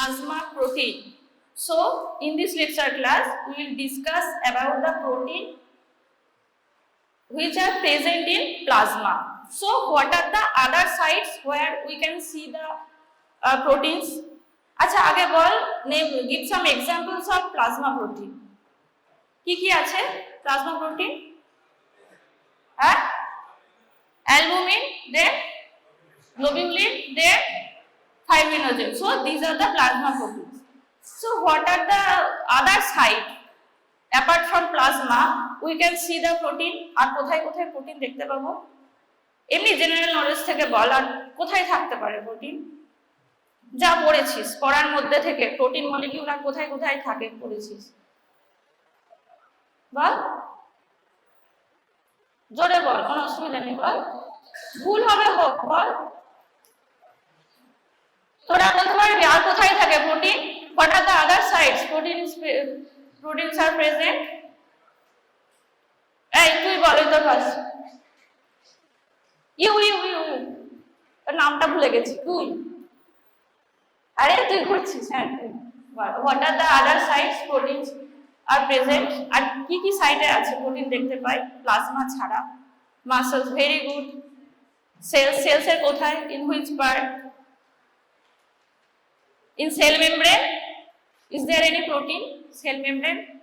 plasma protein. So in this lecture class we will discuss about the protein which are present in plasma. So what are the other sites where we can see the proteins? আচ্ছা আগে বল, give some examples of plasma protein. কি কি আছে plasma protein? হ্যাঁ, albumin, then globulin, then fibrinogen. So these are the plasma proteins. So what are the other site? Apart from plasma we can see the protein. আর কোথায় কোথায় protein দেখতে পাবো? এমনি general knowledge থেকে বল, আর কোথায় থাকতে পারে প্রোটিন? যা পড়েছিস পড়ার মধ্যে থেকে প্রোটিন মলিকিউল আর কোথায় কোথায় থাকে পড়েছিস, বল, জোরে বল, কোনো অসুবিধা নেই, বল, ভুল হবে হোক, বল, তোরা বলতে পারবি আর কোথায় থাকে protein? What are the other sites proteins are present? এই তুই বল, তোর কাছে ইউ নামটা ভুলে গেছি, তুই, আরে তুই ঘুরছিস, হ্যাঁ, what are the other sites proteins are present? আর কি কি সাইটে আছে প্রোটিন দেখতে পাই প্লাজমা ছাড়া? Muscles, very good. সেলস এর কোথায়? in which part? in cell membrane. Is there any protein? Cell membrane.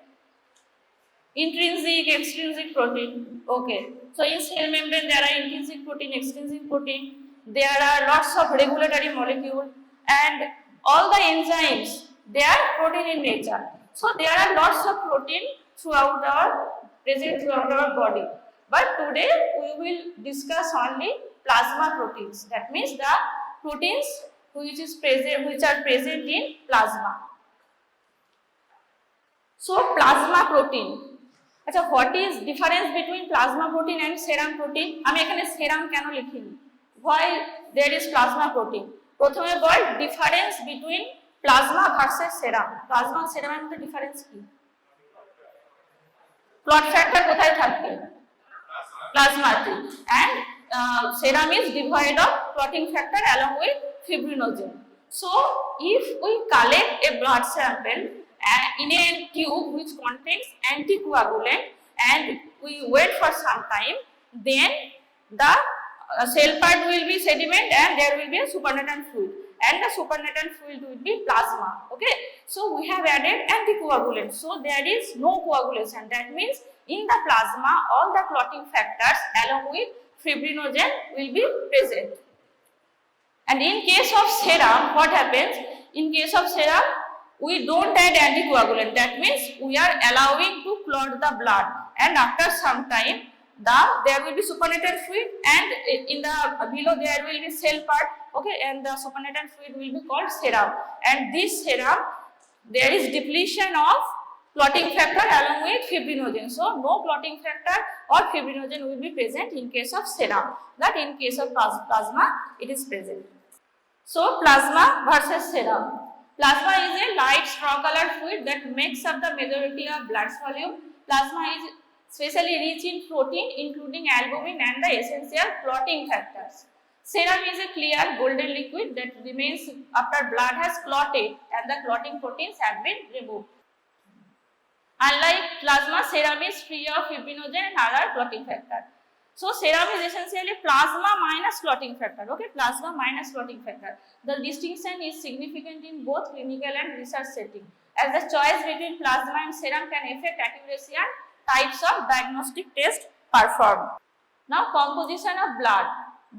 Intrinsic, extrinsic protein. Okay. So in cell membrane there are intrinsic protein, extrinsic protein. There are lots of regulatory molecule and all the enzymes, they are protein in nature. So there are lots of protein present throughout our body. But today we will discuss only plasma proteins. That means the proteins which are present in plasma. So plasma protein. আচ্ছা, what is difference between plasma protein and serum protein? আমি এখানে serum কেন লিখিনি? Why there is plasma protein? প্রথমে বল difference between plasma versus serum. Plasma আর serum এর মধ্যে difference কি? Clot factor কোথায় থাকবে? Plasma তে। And serum is devoid of clotting factor along with fibrinogen. So if we collect a blood sample in a tube which contains anticoagulant and we wait for some time, then the cell part will be sediment and there will be a supernatant fluid, and the supernatant fluid will be plasma. Okay, so we have added anticoagulant, so there is no coagulation. That means in the plasma all the clotting factors along with fibrinogen will be present. And in case of serum, what happens? In case of serum we don't add anticoagulant. That means we are allowing to clot the blood, and after some time there will be supernatant fluid, and in the below there will be cell part. Okay, and the supernatant fluid will be called serum, and this serum there is depletion of clotting factor along with fibrinogen. So no clotting factor or fibrinogen will be present in case of serum, but in case of plasma it is present. So plasma versus serum. Plasma is a light straw colored fluid that makes up the majority of blood's volume. Plasma is especially rich in protein including albumin and the essential clotting factors. Serum is a clear golden liquid that remains after blood has clotted and the clotting proteins have been removed. Unlike plasma, serum is free of fibrinogen and other clotting factor. So serum is essentially plasma minus clotting factor. Okay, plasma minus clotting factor. The distinction is significant in both clinical and research setting, as the choice between plasma and serum can affect accuracy and types of diagnostic tests performed. Now composition of blood.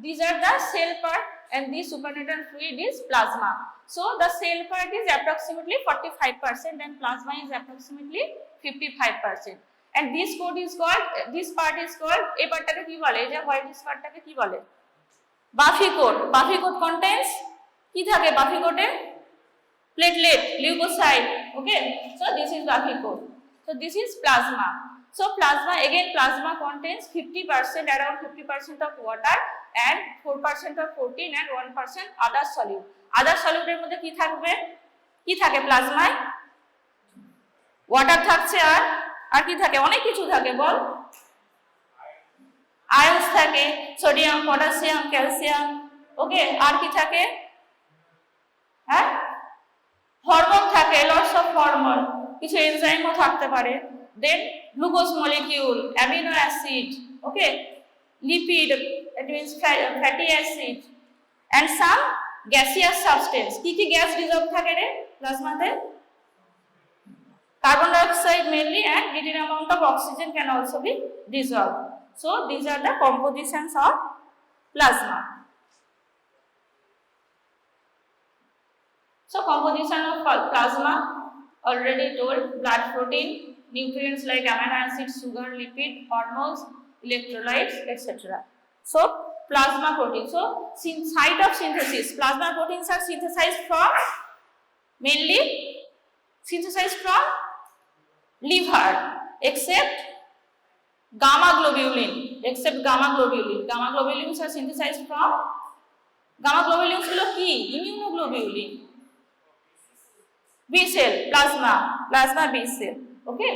These are the cell part and this supernatant fluid is plasma. So the cell part is approximately 45% and plasma is approximately 55%. And this part is called এই পার্টটাকে কি বলে? এই যে white পার্টটাকে কি বলে? Buffy coat. Buffy coat contains কি থাকে বাফি কোটে? Platelet, leukocyte. Okay, so this is buffy coat. So this is plasma. So plasma, again plasma contains 50%, around 50% of water and 4% of protein and 1% other solute. Other solute এর মধ্যে কি থাকবে? কি থাকে প্লাজমায়? Water থাকছে আর কি থাকে? অনেক কিছু থাকে, বল। আয়ন্স থাকে, সোডিয়াম, পটাশিয়াম, ক্যালসিয়াম। ওকে, আর কি থাকে? হ্যাঁ, হরমোন, কিছু এনজাইমও থাকতে পারে, then glucose molecule, amino acid, okay, lipid, that means fatty acid, and some gaseous substance. কি কি গ্যাস ডিজলভ থাকে রে প্লাজমাতে? Carbon dioxide mainly, and little amount of oxygen can also be dissolved. So these are the compositions of plasma. So composition of plasma already told: blood, protein, nutrients like amino acids, sugar, lipid, hormones, electrolytes, etc. So plasma protein. So site of synthesis, plasma proteins are synthesized from mainly liver, except gamma globulin. Gamma globulins are synthesized from gamma globulins gulo ki immunoglobulin, B cell, plasma B cell. Okay,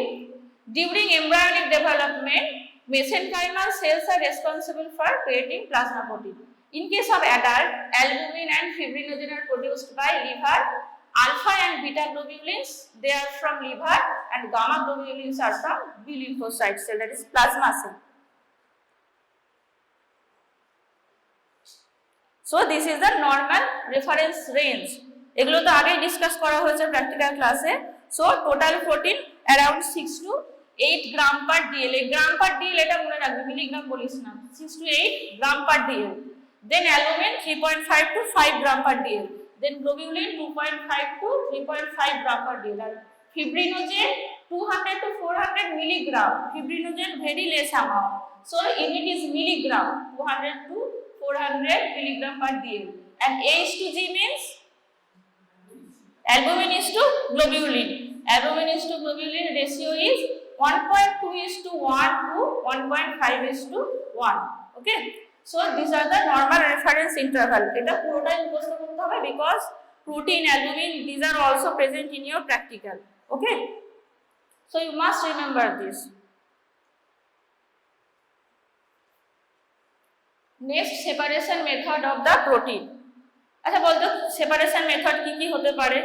during embryonic development, mesenchymal cells are responsible for creating plasma protein. In case of adult, albumin and fibrinogen are produced by liver. Alpha and beta globulins, they are from liver, and gamma globulins are from B lymphocyte cell, that is plasma cell. So this is the normal reference range. এগুলো তো আগে discuss করা হয়েছে practical ক্লাসে। So total protein around 6 to 8 gram per DL. এই গ্রাম per DL এটা মনে রাখবি, মিলিগ্রাম বলিস না। 6 to 8 gram per dl. Then albumin 3.5 to 5 gram per dl. Then globulin 2.5 to 3.5 gram per dl. আর fibrinogen 200 to 400 milligram. Fibrinogen very less amount, so unit is milligram, 200 to 400 milligram per dl. And H2G means albumin is to globulin. Albumin is to globulin ratio is 1.2 is to 1 to 1.5 is to 1. Okay, so these are the normal reference interval. Eta purotai mukhostho korte hobe because protein, albumin, these are also present in your practical. Okay, so you must remember this. Next, separation method of the protein. আচ্ছা বলতো separation method কি কি হতে পারে?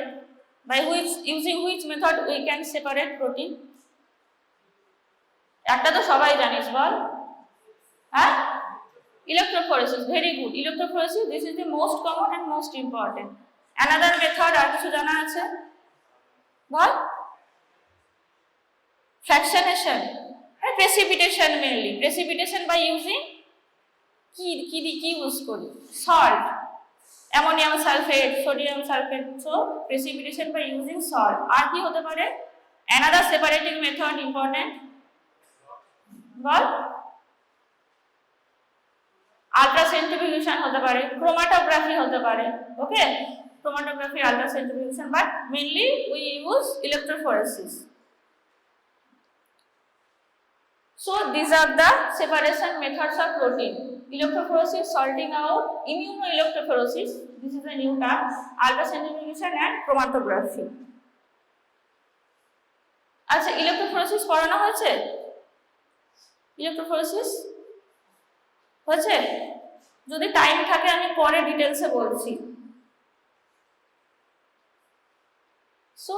by using which method we can separate protein? একটা তো সবাই জানিস, বল। হ্যাঁ, electrophoresis, very good. Electrophoresis, this is the most common and most important. Another method আর কিছু জানা আছে? বল। fractionation, precipitation mainly. Precipitation by using কি ইউজ করি? Salt, ammonium sulphate, sodium sulphate. So precipitation by using salt. আর কি হতে পারে? অ্যানাদার সেপারেটিং মেথড ইম্পর্টেন্ট, বল। আল্ট্রাসেন্ট্রিফিউশন হতে পারে, ক্রোমাটোগ্রাফি হতে পারে। Okay, chromatography, ultracentrifugation, but mainly we use electrophoresis. So these are the separation methods of protein: electrophoresis, salting out, immunoelectrophoresis, this is a new term, ultracentrifugation and chromatography. আচ্ছা, electrophoresis পড়ানো হয়েছে? Electrophoresis হয়েছে? যদি time থাকে আমি পরে ডিটেইলসে বলছি। So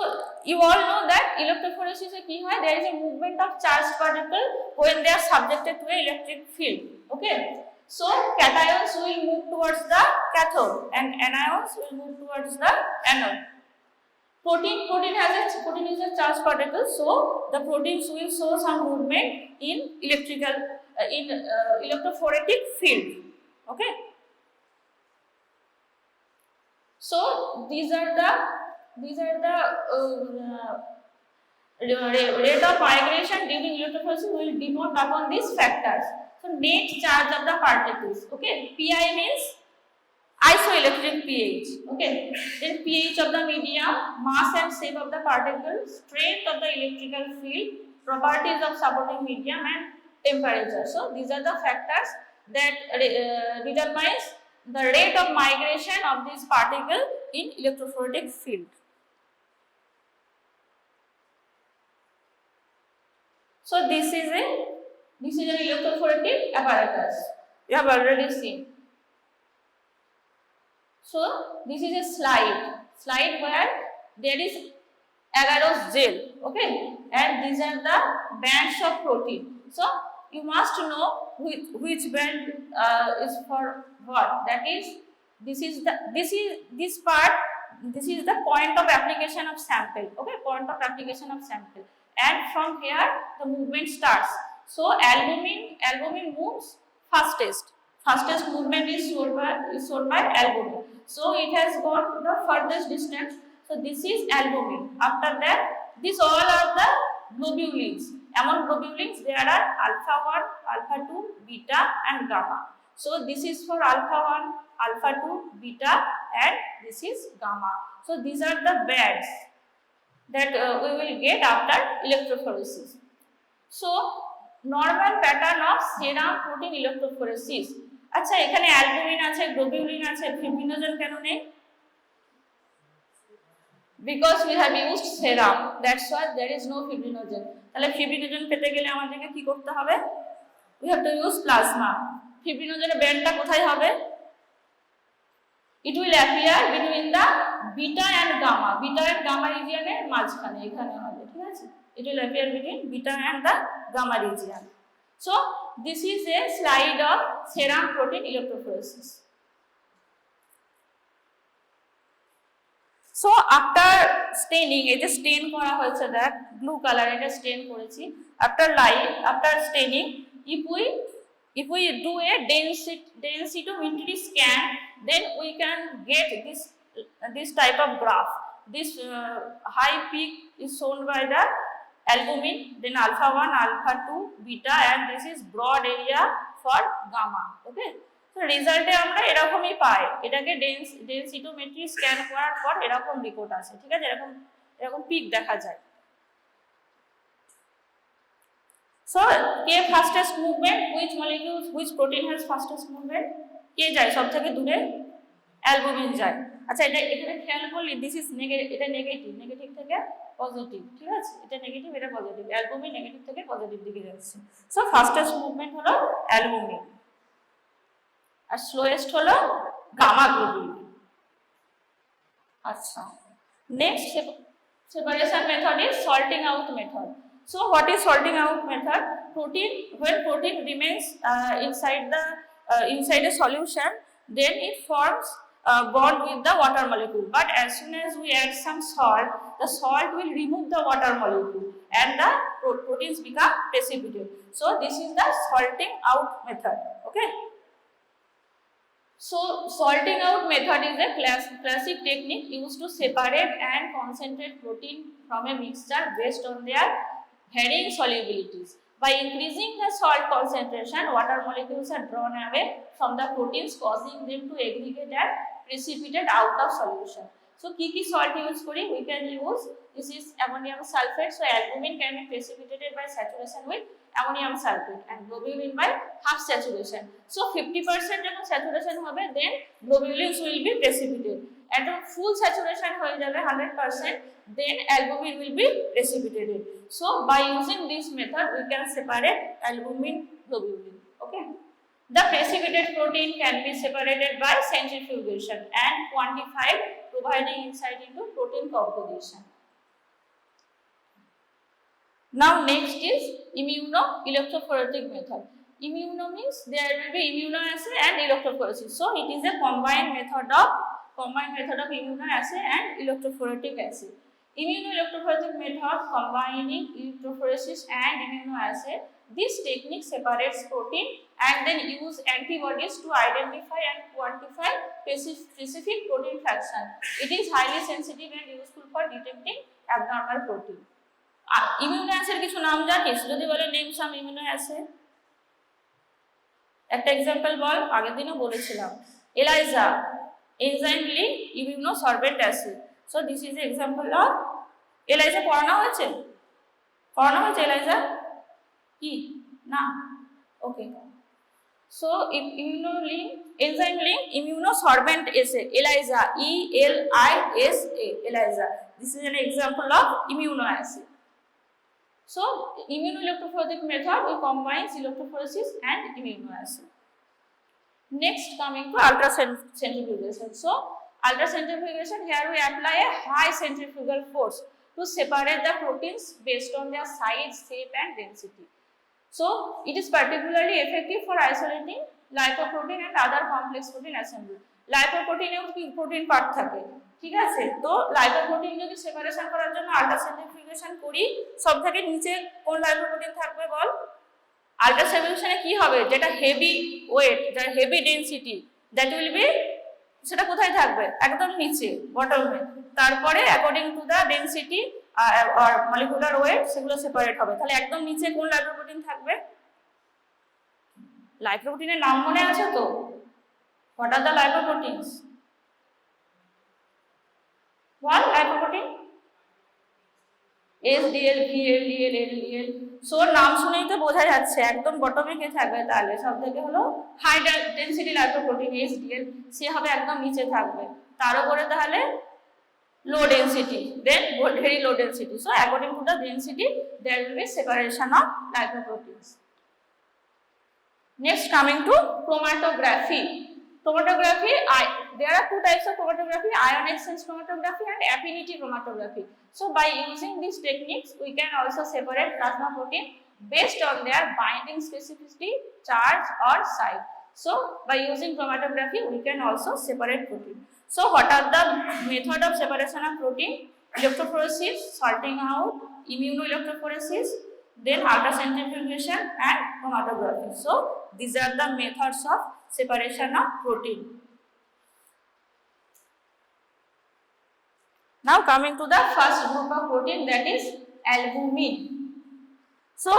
you all know that electrophoresis e ki hoy, there is a movement of charged particle when they are subjected to an electric field. Okay, so cations will move towards the cathode and anions will move towards the anode. Protein is a charged particle, so the proteins will show some movement in electrophoretic field. Okay, so these are the rate of migration during electrophoresis will depend upon these factors. So net charge of the particles. Okay, Pi means isoelectric pH. Okay, then pH of the medium, mass and shape of the particles, strength of the electrical field, properties of supporting medium, and temperature. So these are the factors that determines the rate of migration of this particle in electrophoretic field. So this is an electrophoretic apparatus. You have already seen. So this is a slide where there is agarose gel. Okay, and these are the bands of protein. So you must know which band is for what. That is, this is this part. This is the point of application of sample. Okay, point of application of sample, and from here the movement starts. So albumin moves fastest. Fastest movement is shown by albumin. So it has gone the furthest distance. So this is albumin. After that, these all are the globulins. Among globulins, there are alpha 1, alpha 2, beta, and gamma. So this is for alpha 1, alpha 2, beta, and this is gamma. So these are the bands that we will get after electrophoresis. So normal pattern of serum protein electrophoresis. আচ্ছা, এখানে albumin আছে, globulin আছে, fibrinogen কেন নেই? Because we have used serum, that's why there is no fibrinogen. তাহলে fibrinogen পেতে গেলে আমাদেরকে কি করতে হবে? We have to use plasma. Fibrinogeনের ব্যান্ডটা কোথায় হবে? It will appear between the beta and gamma. Beta and gamma region এর মাঝখানে এখানে হবে, ঠিক আছে? It will appear between beta and the gamma region. So this is a slide of serum protein electrophoresis. So after staining, এই যে স্টেন করা হয়েছে, দেখ ব্লু কালার, এটা স্টেন করেছি. After staining, if we do a densitometry scan, then we can get this type of graph. This high peak is shown by the albumin, then alpha 1, alpha 2, beta, and this is broad area for gamma. Okay, so result এ আমরা এরকমই পাই. এটাকে densitometry scan করার পর এরকম report আসে, ঠিক আছে? এরকম পিক দেখা যায়. So K fastest movement, which protein has fastest movement? কে যায় সবথেকে দূরে? অ্যালবুমিন যায়. আচ্ছা, এটা এখানে খেয়াল করলে দিস ইজ নেগেটিভ, এটা নেগেটিভ থেকে পজিটিভ, ঠিক আছে? এটা নেগেটিভ, এটা পজিটিভ. অ্যালবুমিন নেগেটিভ থেকে পজিটিভ দিকে যাচ্ছে. সো ফাস্টেস্ট মুভমেন্ট হলো অ্যালবুমিন, আর স্লোয়েস্ট হলো গামা গ্লোবুলিন. আচ্ছা, next separation method is salting out method. So what is sorting out method? When protein remains inside a solution, then it forms a bond with the water molecule. But as soon as we add some salt, the salt will remove the water molecule and the proteins become precipitate. So this is the salting out method. Okay. So salting out method is a classic technique used to separate and concentrate protein from a mixture based on their varying solubilities. By increasing the salt concentration, water molecules are drawn away from the proteins, causing them to aggregate and precipitate out of solution. So কি salt use করি? We can use, this is ammonium sulfate. So albumin can be precipitated by saturation with ammonium sulfate and globulin by half saturation. So 50% যখন saturation হবে, then globulins will be precipitated. And full saturation হয়ে যাবে 100%, then albumin will be precipitated. So by using this method, we can separate albumin globulin. Okay. The precipitated protein can be separated by centrifugation and quantified, providing insight into protein composition. Now next is immunoelectrophoretic method. Immuno means there will be immunoassay and electrophoresis. So it is a combined method of immunoassay and electrophoretic assay. Immunoelectrophoretic method combining electrophoresis and immunoassay. This technique separates protein and then use antibodies to identify and quantify specific protein fraction. It is highly sensitive and useful for detecting abnormal protein. Immunoassay কিছু নাম জানিস? যদি বলে name some immunoassay, একটা example বল. আগের দিনও বলেছিলাম, ELISA, enzyme linked immunosorbent assay. So this is the example of ELISA. পড়ানো হয়েছে ELISA কি না? Okay. So enzyme linked immunosorbent assay, ELISA, ELISA, ELISA. This is an example of immunoassay. So immunoelectrophoretic method, we combine electrophoresis and immunoassay. Next, coming to ultracentrifugation. So ultracentrifugation, here we apply a high centrifugal force. to separate the proteins based on their size, shape and density. So it is particularly effective for isolating lipoprotein and other complex protein assembly. লাইপোপ্রোটিনেও কি protein part থাকে, ঠিক আছে? তো lipoprotein যদি separation করার জন্য আল্ট্রাসেন্ট্রিফিউগেশন করি, সব থেকে নিচে কোন লাইপোপ্রোটিন থাকবে বল? আল্ট্রাসেন্ট্রিফিউগেশনে কি হবে, যেটা হেভি ওয়েট, যার heavy density, that will be, সেটা কোথায় থাকবে? একদম নিচে, বটমে। তারপরে অ্যাকর্ডিং টু দ্য ডেনসিটি আর মলিকুলার ওয়েট সেগুলো সেপারেট হবে। তাহলে একদম নিচে কোন লাইপোপ্রোটিন থাকবে? লাইপোপ্রোটিনের নাম মনে আছে তো? What are the lipoproteins? What lipoprotein? HDL, VLDL, LDL. So নাম শুনেই তো বোঝা যাচ্ছে একদম বটমে কে থাকবে, তাহলে সব থেকে হলো হাই ডেনসিটি লাইপোপ্রোটিন HDL, সে হবে একদম নিচে থাকবে। তার উপরে তাহলে low density, then very low density. So according to the density there will be separation of lipoproteins. Next, coming to chromatography. Chromatography, there are two types of chromatography: ion exchange chromatography and affinity chromatography. So by using these techniques we can also separate plasma protein based on their binding specificity, charge or site. So by using chromatography we can also separate protein. So what are the method of separation of protein? Electrophoresis, sorting out, immunoelectrophoresis, then ultracentrifugation and chromatography. So these are the methods of separation of protein. Now coming to the first group of protein, that is albumin. So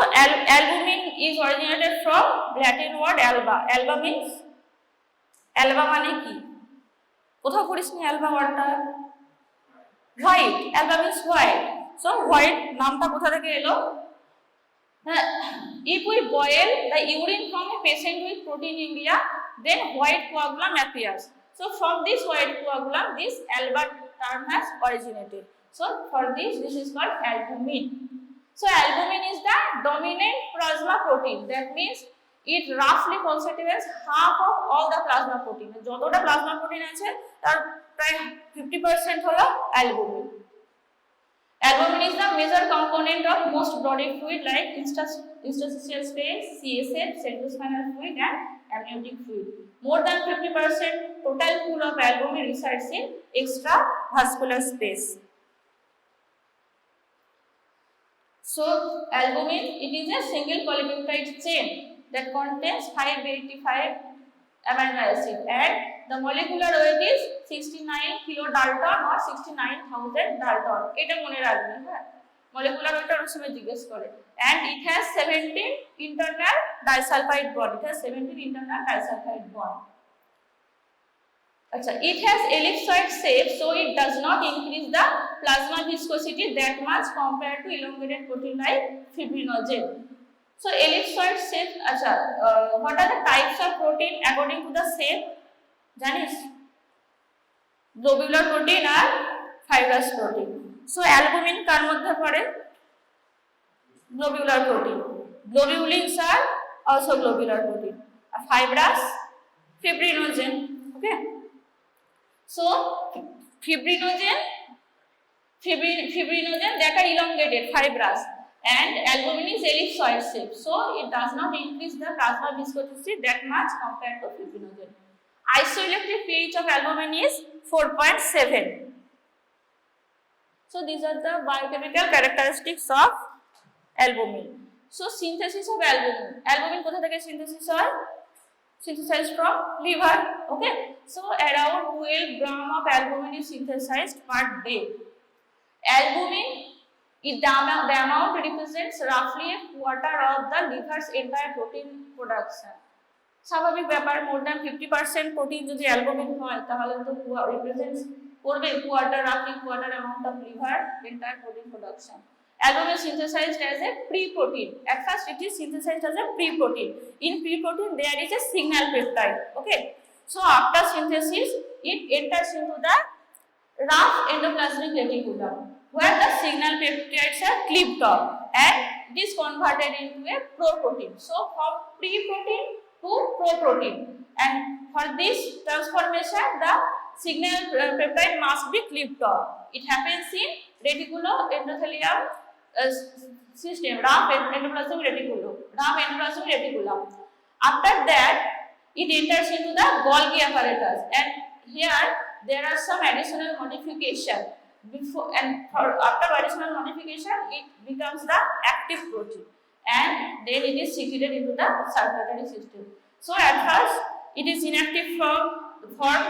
albumin is originated from Latin word alba. Alba means, alba মানে কি? কোথাও পড়িসনি alba ওয়ার্ডটা? White, alba means white. So white নামটা কোথা থেকে এলো? If we boil the urine from a patient with proteinuria, then white coagulum appears. So from this white coagulum, this alba term has originated. So for this is called albumin. So albumin is the dominant plasma protein. That means it roughly constitutes half of all the plasma protein. যতটা plasma protein আছে তার প্রায় 50% হলো albumin. Albumin is the major component of most body fluid like interstitial space, CSF, cerebrospinal fluid and amniotic fluid. More than 50% total pool of albumin resides in extravascular space. So albumin, it is a single polypeptide chain that contains 585 amino acid and the molecular weight is 69 kilodalton or 69,000 dalton. এটা মনে রাখবে, হ্যাঁ, molecular weight এর সময় জিজ্ঞেস করে। And it has 17 internal disulfide bond. It has 17 internal disulfide bond. Acha, it has ellipsoid shape, so it does not increase the plasma viscosity that much compared to elongated protein like fibrinogen. So ellipsoid shape, acha, what are the types of protein according to the shape? জানিস? Globular protein আর fibrous protein. So albumin কার মধ্যে পড়ে? Globular protein. Globulins are also globular protein. আর fibrous fibrinogen. Okay, so fibrinogen that are elongated, fibrous, and albumin is ellipsoid shape, so it does not increase the plasma viscosity that much compared to fibrinogen. Isoelectric pH of albumin is 4.7. So these are the biochemical characteristics of albumin. So synthesis of albumin. Albumin কোথা থেকে synthesis হয়? Synthesized from liver. Okay. So around 12 gram of albumin is synthesized per day. Albumin, the amount represents roughly a quarter of the liver's entire protein production. স্বাভাবিক ব্যাপার, more than 50% protein যদি albumin হয় তাহলে তো represents করবে রাফলি quarter amount of liver entire protein production. Albumin synthesized as a pre-protein. At first it is synthesized as a pre-protein. In pre-protein there is a signal peptide. Okay. So after synthesis it enters into the rough endoplasmic reticulum where the signal peptides are clipped off and it is converted into a protein. So from pre-protein to protein, and for this transformation the signal peptide must be clipped off. It happens in reticuloendothelium system, rough endoplasmic reticulum. After that, it enters into the Golgi apparatus, and here there are some additional modification. After additional modification, it becomes the active protein, and then it is secreted into the circulatory system. So at first, it is inactive form,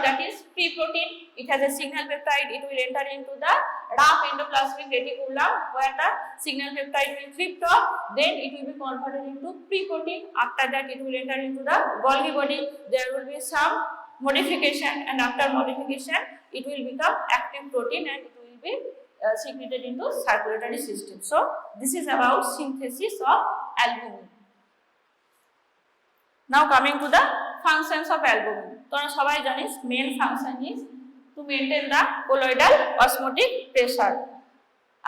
that is pre-protein. It has a signal peptide. It will enter into the rough endoplasmic reticulum, where the signal peptide will crypt off. Then it will be converted into pre-protein. After that, it will enter into the Golgi body. There will be some modification, and after modification, it will become active protein, and it will be secreted into circulatory system. So this is about synthesis of albumin. Now coming to the functions of albumin. তোমরা সবাই জানিস main function is to maintain the colloidal osmotic pressure.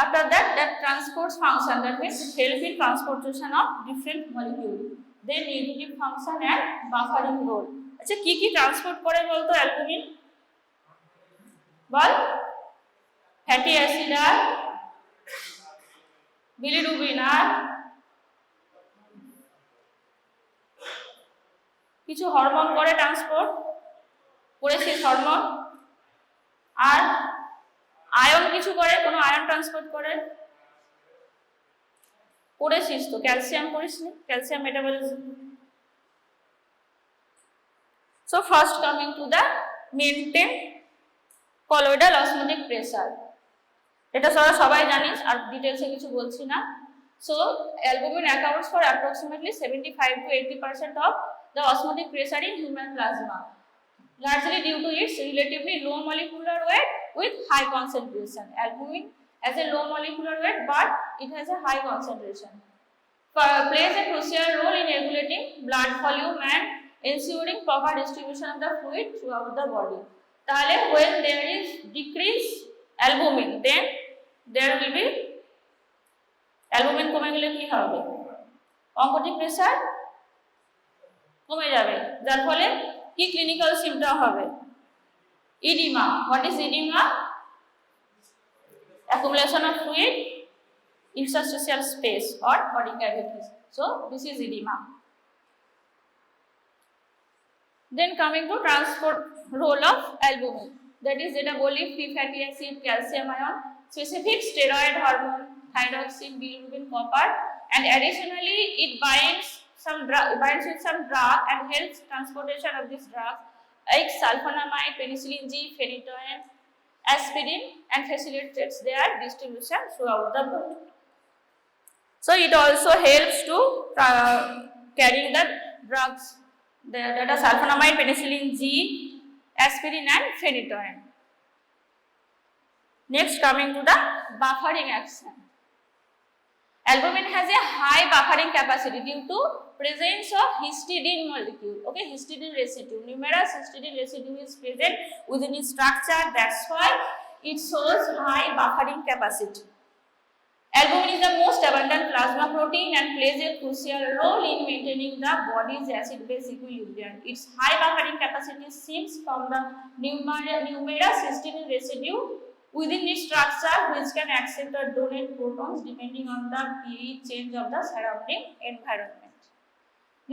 After that, transport function, that means help in transportation of different molecules. Then nutritive function and buffering role. আচ্ছা কি কি transport করে বলতো albumin? বল। Fatty acid আর bilirubin আর কিছু hormone করে transport করেছিস, hormone আর ion কিছু করে, কোনো আয়ন ট্রান্সপোর্ট করেছিস তো, ক্যালসিয়াম করিসনি, calcium metabolism. So first coming to the maintain colloidal osmotic pressure. এটা সবাই জানিস, আর ডিটেইলসে কিছু বলছি না। So albumin accounts for approximately 75 to 80% of the osmotic pressure in human plasma, largely due to its relatively low molecular weight with high concentration. Albumin has a low molecular weight, but it has a high concentration. Plays a crucial role in regulating blood volume and ensuring proper distribution of the fluid throughout the body. তাহলে when there is decreased albumin, then there will be albumin কমে গেলে কি হবে? অঙ্কোটিক pressure কমে যাবে, যার ফলে কি ক্লিনিক্যাল সিম্পটম হবে? Edema. What is edema? accumulation of fluid interstitial space or body cavities. So this is edema. Then coming to transport role of albumin, that is যেটা বলি free fatty acid, calcium ion, specific steroid hormone, thyroxine, bilirubin, copper, and additionally it binds with some drug and helps transportation of this drug like sulfonamide, penicillin G, phenytoin, aspirin, and facilitates their distribution throughout the body. So it also helps to carrying the drugs, that are sulfonamide, penicillin G, aspirin, and phenytoin. Next, coming to the buffering action. Albumin has a high buffering capacity due to presence of histidine molecule. Okay, histidine residue. Numerous histidine residue is present within its structure. That's why it shows high buffering capacity. Albumin is the most abundant plasma protein and plays a crucial role in maintaining the body's acid-base equilibrium. Its high buffering capacity stems from the numerous histidine residue within its structure, which can accept or donate protons depending on the pH change of the surrounding environment.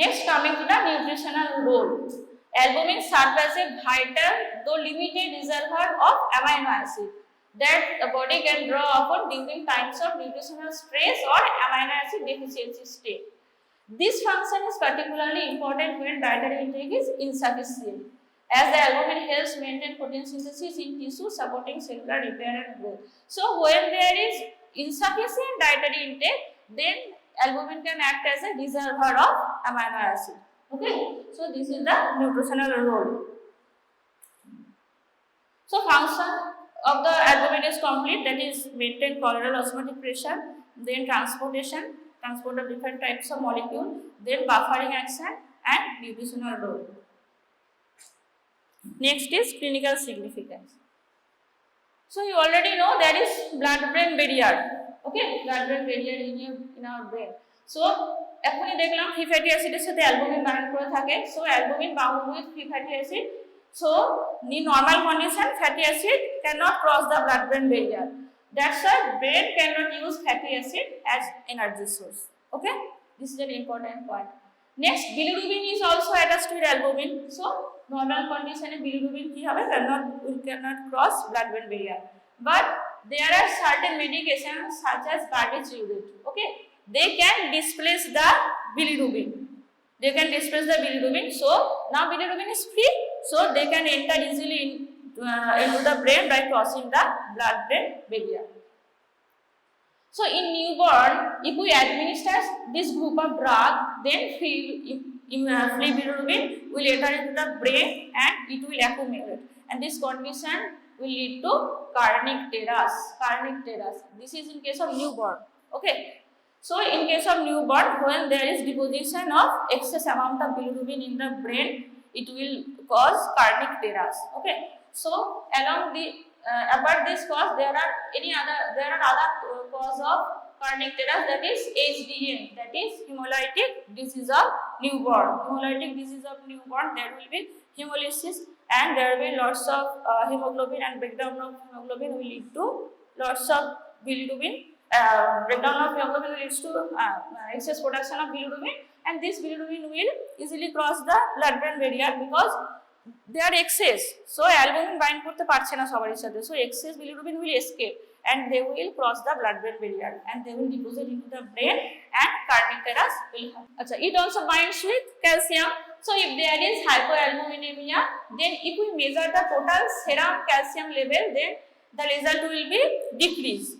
Next, coming to the nutritional role. Albumin serves as a vital though limited reservoir of amino acid that the body can draw upon during times of nutritional stress or amino acid deficiency state. This function is particularly important when dietary intake is insufficient, as the albumin helps maintain protein synthesis in tissue, supporting cellular repair and growth. So when there is insufficient dietary intake, then albumin can act as a reservoir of amino acid. Okay, so this is the nutritional role. So function of the albumin is complete, that is maintain colloidal osmotic pressure, then transport of different types of molecule, then buffering action, and nutritional role. Next is clinical significance. So you already know there is blood-brain barrier. Okay, blood-brain barrier in our brain. So এখনই দেখলাম free fatty acid এর সাথে albumin bind করে থাকে. So albumin bound with free fatty acid So in normal condition fatty acid cannot cross the blood-brain barrier. That's why brain cannot use fatty acid as energy source. Okay, this is an important point. Next, bilirubin is also attached to albumin. So normal condition bilirubin ki hobe cannot cross blood-brain barrier. But there are certain medications such as baricitinib. Okay, they can displace the bilirubin. They can displace the bilirubin. So now bilirubin is free. So they can enter easily into the brain by crossing the blood-brain barrier. So in newborn, if we administer this group of drug, then free bilirubin will enter into the brain and it will accumulate. And this condition will lead to carnic teras. Carnic teras. This is in case of newborn. Okay. So in case of newborn, when there is deposition of excess amount of bilirubin in the brain, it will cause carnic teras. Okay. So along the about this cause, there are other cause of carnic teras, that is HDN, that is hemolytic disease of newborn. Hemolytic disease of newborn, there will be hemolysis and there will be lots of hemoglobin, and breakdown of hemoglobin will lead to lots of bilirubin. Breakdown of hemoglobin leads to excess production of bilirubin, and this bilirubin will easily cross the blood-brain barrier because they are excess. So albumin bind করতে পারছে না সবার সাথে, so excess bilirubin will escape and they will cross the blood-brain barrier and they will deposit into the brain and carnic teras will happen. Acha, it also binds with calcium. So if there is hypoalbuminemia, then if we measure the total serum calcium level, then the result will be decreased.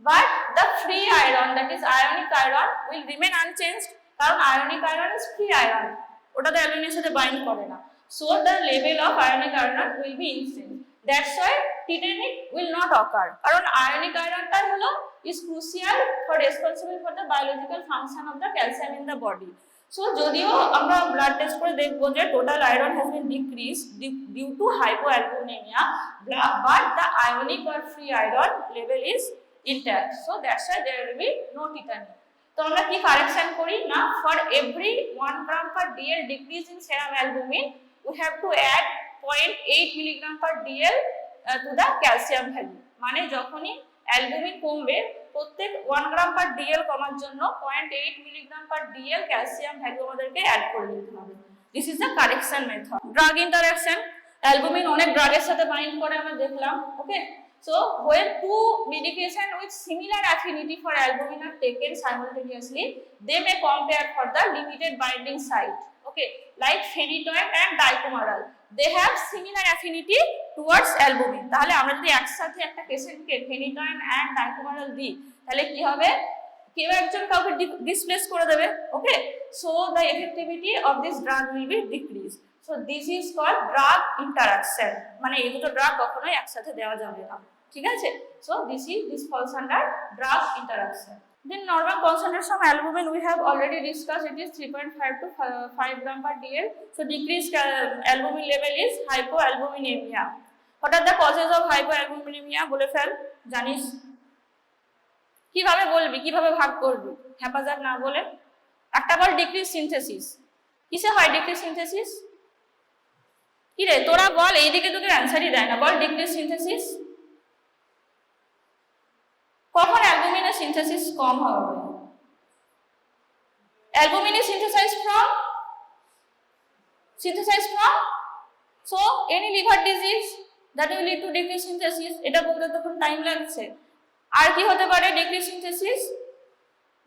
But the free iron, that is ionic iron, will remain unchanged কারণ ionic iron is free iron, ওটা তো অ্যালুমিনের সাথে bind করে না, so the level of ionic iron will be instant. That's why tetanic will not occur কারণ ionic iron টা হলো is crucial for responsible for the biological function of the calcium in the body. So যদিও আমরা blood test করে দেখব যে total iron has been decreased due to hypoalbuminemia, but the ionic or free iron level is intact, so that's why there will be no tetany. তো আমরা কি correction করি না, for every 1 gram per dl decrease in serum albumin, we have to add 0.8 mg per dl to the calcium value. মানে যখনই albumin কমবে প্রত্যেক 1 গ্রাম পার dl কমার জন্য 0.8 mg per dl calcium value আমাদেরকে অ্যাড করে দিতে হবে. This is the correction method. Drug interaction, albumin অনেক ড্রাগের সাথে বাইন্ড করে আমরা দেখলাম. ওকে, so when two medication with similar affinity for albumin are taken simultaneously, they may compare for the limited binding site. Okay, like phenytoin and dicumarol, they have similar affinity towards albumin. তাহলে আমরা যদি একসাথে একটা পেশেন্টকে phenytoin and dicumarol দিই তাহলে কি হবে, কেউ একজন কাউকে ডিসপ্লেস করে দেবে. ওকে, so the effectivity of this drug will be decreased. So this is called drug interaction, মানে এই দুটো ড্রাগ কখনোই একসাথে দেওয়া যাবে না. ঠিক আছে, so this falls under drug interaction. Then normal concentration of albumin we have already discussed, it is 3.5 to 5 gram per dl. So decreased albumin level is hypoalbuminemia. What are the causes of hypoalbuminemia? বলে fail, জানিস? কিভাবে বলবি, কিভাবে ভাগ করবি, হ্যাপাজার না বলে একটা বল ডিক্রিজ সিনথেসিস. কিসে হয় ডিক্রিজ সিনথেসিস? কি রে তোরা বল, এইদিকে তোকে অ্যানসারই দেয় না, বল ডিক্রিজ সিনথেসিস কখন অ্যালবুমিনের সিনথেসিস কম হবে? Albumin is synthesized from so any liver disease that will lead to decreased synthesis. এটা বলতে তো খুব টাইম লাগছে. আর কি হতে পারে decreased synthesis?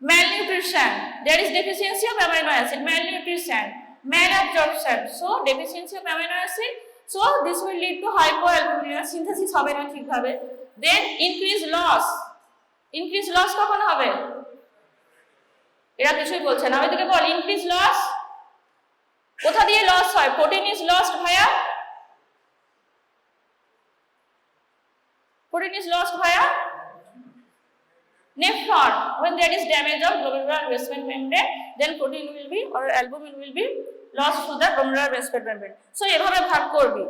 Malnutrition, there is deficiency of amino acid. Malnutrition, malabsorption, so deficiency of amino acid, so this will lead to hypoalbuminemia, synthesis হবে না ঠিকভাবে. Then increased loss কখন হবে? এরা কিছুই বলছে না, আমি তোকে বল ইনক্রিজ লস কোথা দিয়ে লস হয়? Protein is lost via, protein is lost via nephron. When there is damage of glomerular basement membrane, then protein will be or albumin will be lost to the glomerular basement membrane. So এভাবে ভাগ করবি,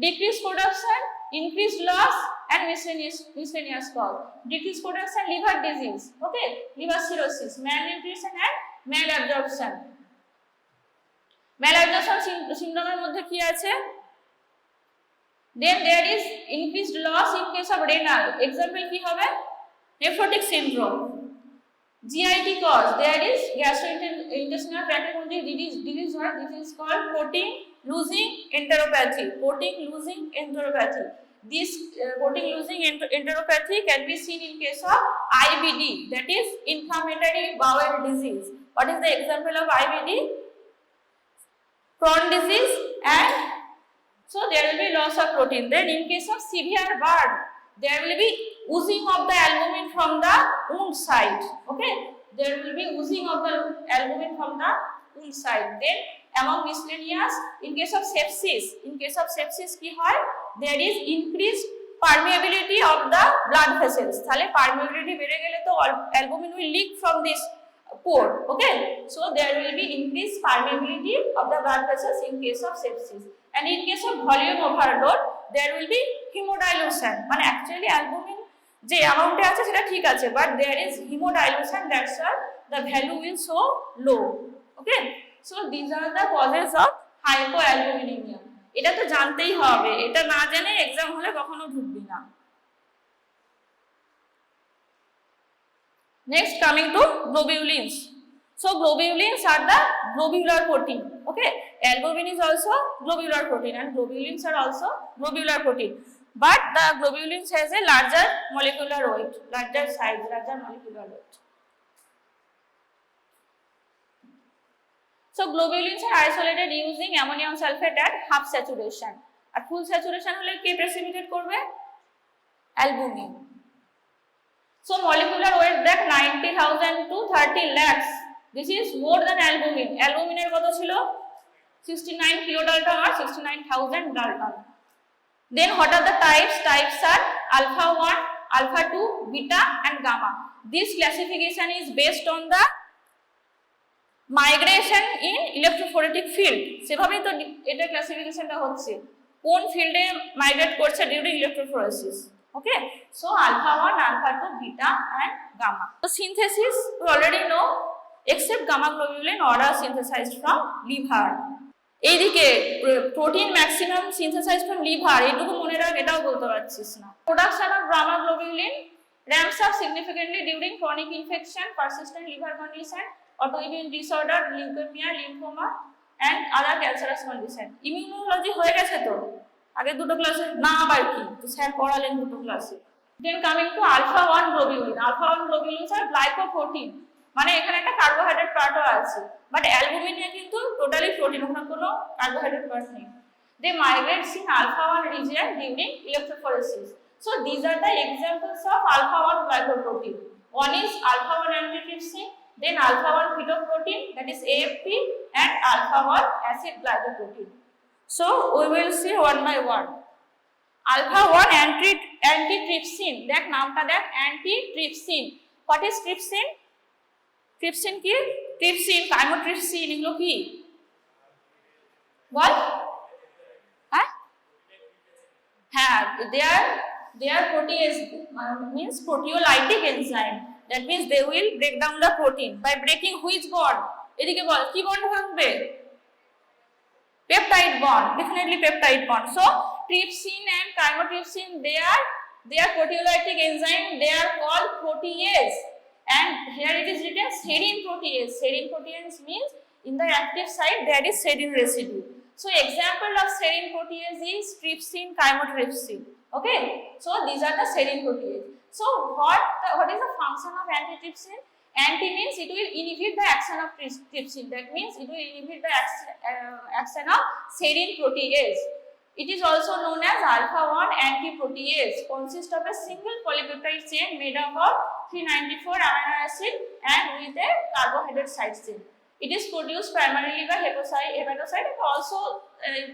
decreased production, increased loss and miscellaneous cause. Decreased production, liver disease, okay, liver cirrhosis, malnutrition and malabsorption. ম্যালাবজর্পশন সিনড্রোমের মধ্যে কি আছে? Then there is increased loss in case of renal. Example কি হবে? Nephrotic syndrome. GIT cause there is gastrointestinal tract disease or this is called protein losing enteropathy. Protein losing enteropathy. This protein losing enteropathy can be seen in case of IBD, that is inflammatory bowel disease. What is the example of IBD? Crohn's disease, and so there will be loss of protein. Then in case of severe burn, there will be oozing of the albumin from the wound site. Okay, there will be oozing of the albumin from the wound site. Then among miscellaneous, in case of sepsis ki hoy, there is increased permeability of the blood vessels. Thale permeability bere gele to albumin will leak from this pore. Okay, so there will be increased permeability of the blood vessels in case of sepsis. And in case of volume overload, there will be hemodilution. মানে actually albumin যে amount আছে সেটা ঠিক আছে, but there is hemodilution, that's why the value is so low. Okay, so these are the causes of hypoalbuminemia. এটা তো জানতেই হবে, এটা না জেনে এক্সাম হলে কখনো ঢুকবি না। Next, coming to globulins. So globulins are the globular protein. Okay, albumin is also globular protein and globulins are also globular protein. But the globulins has a larger molecular weight, larger size, larger molecular weight. So globulins are isolated using ammonium sulfate at half saturation. At full saturation hole ke precipitate korbe? Albumin. So molecular weight that 90,000 to 30 lakhs. This is more than albumin. Albumin er koto chilo 69 kilodalton or 69,000 dalton. Then what are the types? Types are alpha 1, alpha 2, beta and gamma. This classification is based on the migration in electrophoretic field. সেভাবেই তো এটা ক্লাসিফিকেশনটা হচ্ছে কোন ফিল্ডে migrate করছে during electrophoresis. Okay, so alpha 1, alpha 2, beta and gamma. So synthesis we already know, except gamma globulin all are synthesized from liver. এইদিকে protein maximum synthesize from liver, এইটুকু মনে রাখ, এটাও বলতে পারছিস না। Production of gamma globulin ramps up significantly during chronic infection, persistent liver condition, autoimmune disorder, leukemia, lymphoma and other cancerous condition. Immunology হয়ে গেছে তো আগে দুটো ক্লাসে না, আবার কি তো স্যার পড়ালেন দুটো ক্লাসে। Then coming to alpha 1 globulin. Alpha 1 globulins are glycoprotein, মানে এখানে একটা কার্বোহাইড্রেট পার্টও আছে, বাট অ্যালবুমিনে কিন্তু টোটালি প্রোটিন, ওখানে কোনো কার্বোহাইড্রেট পার্ট নেই। They migrate in alpha 1 region during electrophoresis. So these are the examples of alpha 1 glycoprotein. One is alpha 1 antitrypsin, then alpha 1 fetoprotein, that is AFP, and alpha 1 acid glycoprotein. So we will see one by one. Alpha 1 antitrypsin, দেখ নামটা দেখ, antitrypsin. What is trypsin? Trypsin কি? Trypsin, chymotrypsin, এগুলো কি বল? হ্যাঁ, they are protease, means proteolytic enzyme. That means they will break down the protein by breaking which bond? এদিকে বল কি bond ভাঙবে? Peptide bond, definitely peptide bond. So trypsin and chymotrypsin, they are proteolytic enzyme. They are called protease, and here it is written serine protease. Serine protease means in the active site there is serine residue. So example of serine protease is trypsin, chymotrypsin. Okay, so these are the serine protease. So what is the function of antitrypsin? Anti means it will inhibit the action of trypsin. That means it will inhibit the action of serine protease. It is also known as alpha 1 antiprotease. Consists of a single polypeptide chain made up of 394 amino acid and with a carbohydrate side chain. It is produced primarily by hepatocyte and also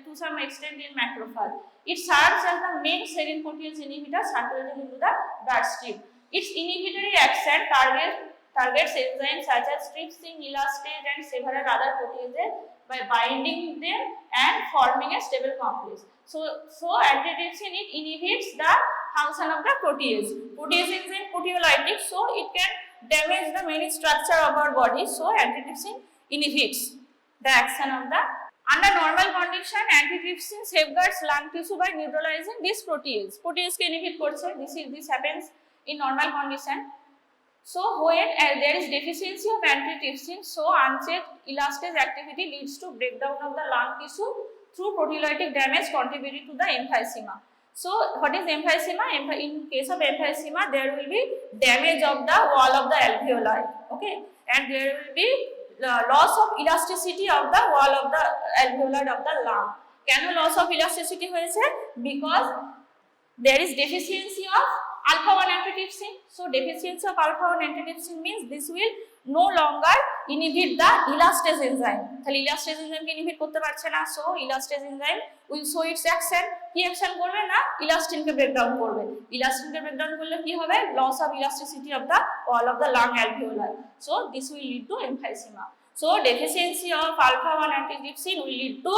to some extent in macrophage. It serves as the main serine protease inhibitor circulating into the bloodstream. Its inhibitory action targets enzymes such as trypsin, elastase and several other proteases by binding them and forming a stable complex. So antitrypsin, it inhibits the function of the protease. Protease enzyme proteolytic, so it can damage the main structure of our body. So antitrypsin inhibits the action of the Under normal condition, antitrypsin safeguards lung tissue by neutralizing this protease. Protease ke inhibit korche. This happens in normal condition. So when there is deficiency of antitrypsin, so unchecked elastase activity leads to breakdown of the lung tissue through proteolytic damage contributing to the emphysema. So what is emphysema? In case of emphysema, there will be damage of the wall of the alveoli, okay, and there will be loss of elasticity of the wall of the alveoli of the lung. Can loss of elasticity hoyeche? Because there is deficiency of alpha-1 antitrypsin. So deficiency of alpha-1 antitrypsin means this will no longer inhibit the elastase enzyme. তাহলে elastase enzyme কে inhibit করতে পারছে না, so elastase enzyme will show its action. কি action করবে না? elastin কে breakdown করবে। elastin কে breakdown করলে কি হবে? loss of elasticity of the wall of the lung alveoli. So this will lead to emphysema. So deficiency of alpha-1 antitrypsin will lead to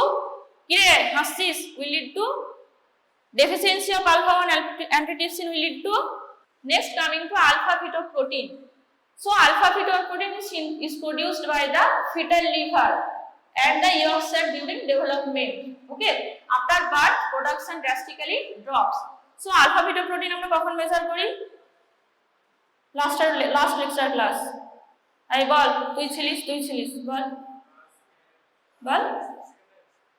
কি রে হাসছিস, will lead to deficiency of alpha-1 antitrypsin will lead to, next coming to alpha-fetoprotein. So alpha-fetoprotein is produced by the fetal liver and the yolk sac during development. Okay, after birth production drastically drops. So alpha-fetoprotein আমরা কখন measure করি? Last lecture class. I বল, তুই ছিলিস বল বল।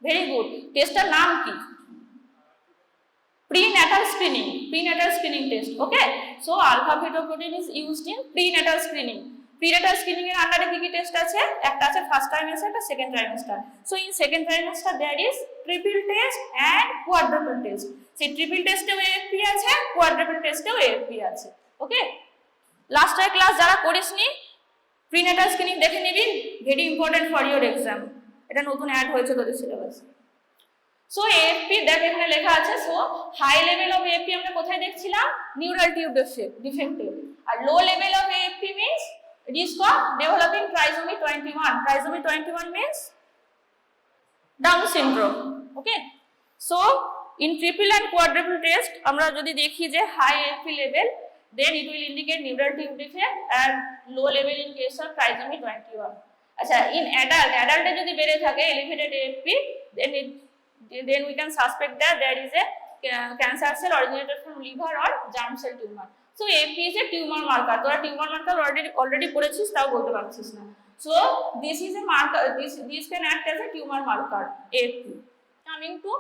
Very good. টেস্টটার নাম কি? Prenatal screening test. Okay, so alpha-fetoprotein is used in prenatal screening. Prenatal screening এর আন্ডারে কি টেস্ট আছে? একটা আছে ফার্স্ট ট্রাইমেস্টার, একটা second trimester. So in second trimester there is triple test and quadruple test. সেই ট্রিপল টেস্টেও AFP আছে, quadruple টেস্টেও AFP আছে। ওকে, লাস্টের ক্লাস যারা করিসনি প্রিনেটাল স্ক্রিনিং দেখে নিবি, very important for your exam. এটা নতুন অ্যাড হয়েছে তোদের সিলেবাসে। সো এএফপি দেখ এখানে লেখা আছে। So high level of AFP আমরা কোথায় দেখছিলাম? Neural tube defective. আর low level of AFP means risk of developing trisomy 21. Trisomy 21 means Down syndrome. Okay, so in triple and quadruple test আমরা যদি দেখি যে high AFP level, then it will indicate neural tube defect, and low level in case of trisomy 21. আচ্ছা, in adult এ যদি বেড়ে থাকে elevated AFP, then we can suspect that there is a cancer cell originated from liver or germ cell tumor. So AFP is a tumor marker. তোরা tumor marker already পড়েছিস, তাও বলতে পারছিস না। So this is a marker, this can act as a tumor marker, AFP. Coming to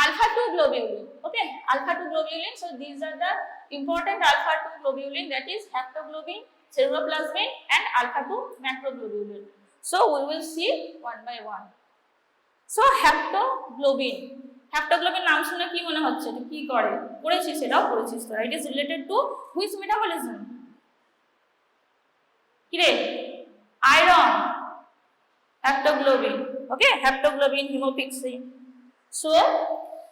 alpha-2 globulin. Okay, alpha-2 globulin. So these are the important alpha-2 globulin, that is haptoglobin, ceruloplasmin and alpha-2 macroglobulin. So we will see one by one. So haptoglobin নাম শুনে কি মনে হচ্ছে? এটা কি করে? পড়েছিস, এটাও পড়েছিস তো। It is related to which metabolism? কি রে? Iron, haptoglobin. Okay, haptoglobin, hemopexin. So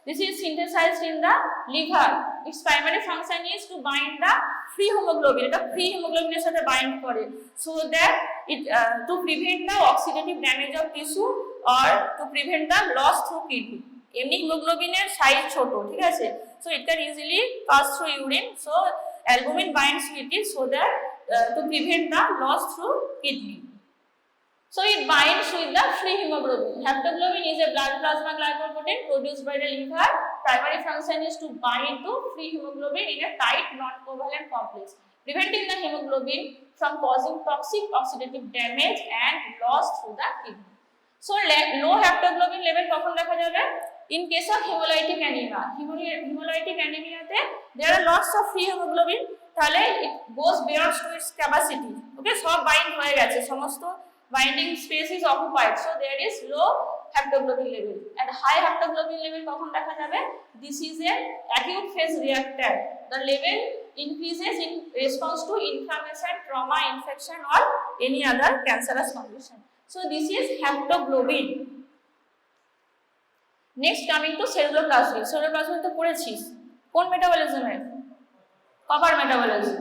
this is synthesized in the liver. Its primary function is to bind the free hemoglobin. এটা free hemoglobin এর সাথে bind করে, so that it to prevent the oxidative damage of tissue or to prevent the loss through kidney. এমনি হিমোগ্লোবিনের size ছোট, ঠিক আছে? So it can easily pass through urine, so albumin binds with it so that to prevent the loss through kidney. So it binds with the free hemoglobin. Haptoglobin is a blood plasma glycoprotein produced by the liver. Primary function is to bind to free hemoglobin in a tight non-covalent complex, preventing the hemoglobin from causing toxic oxidative damage and loss through the kidney. So low haptoglobin level কখন দেখা যাবে? In case of hemolytic anemia. Hemolytic anemia তে there are lots of free hemoglobin, তাহলে it goes beyond to its capacity. Okay, সব bind হয়ে গেছে, সমস্ত binding space is occupied, so there is low haptoglobin level. And high haptoglobin level কখন দেখা যাবে? This is a acute phase reactant. The level increases in response to inflammation, trauma, infection or any other cancerous condition. So this is haptoglobin. Next coming to ceruloplasmin. Ceruloplasmin তো পড়েছিস, কোন মেটাবলিজমের? Copper metabolism.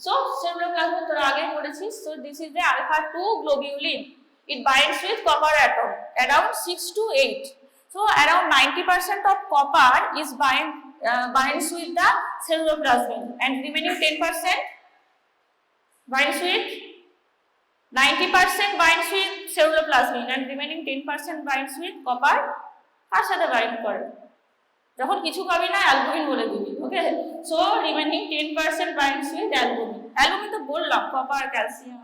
So ceruloplasmin তোরা আগে পড়েছিস। So this is the alpha-2 globulin. It binds with copper atom around 6 to 8. So around 90% of copper is binds with the ceruloplasmin, and remaining 10% binds with 90% binds with ceruloplasmin and remaining 10% binds with copper কার সাথে bind করে যখন কিছু পাবি না albumin বলে দিবি okay so remaining 10% binds with albumin albumin তো বললাম copper calcium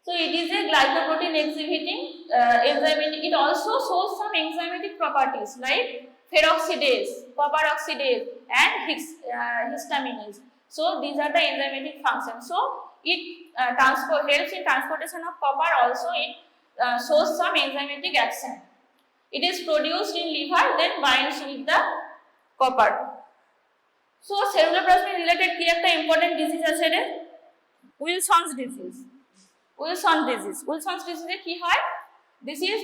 so it is a glycoprotein exhibiting enzymatic it also shows some enzymatic properties like peroxidase copper oxidase and histaminase so these are the enzymatic functions so it helps in transportation of copper also it shows some enzymatic action it is produced in liver then binds with the copper so ceruloplasmin related ki ekta important disease ache re Wilson's disease Wilson's disease e ki hoy this is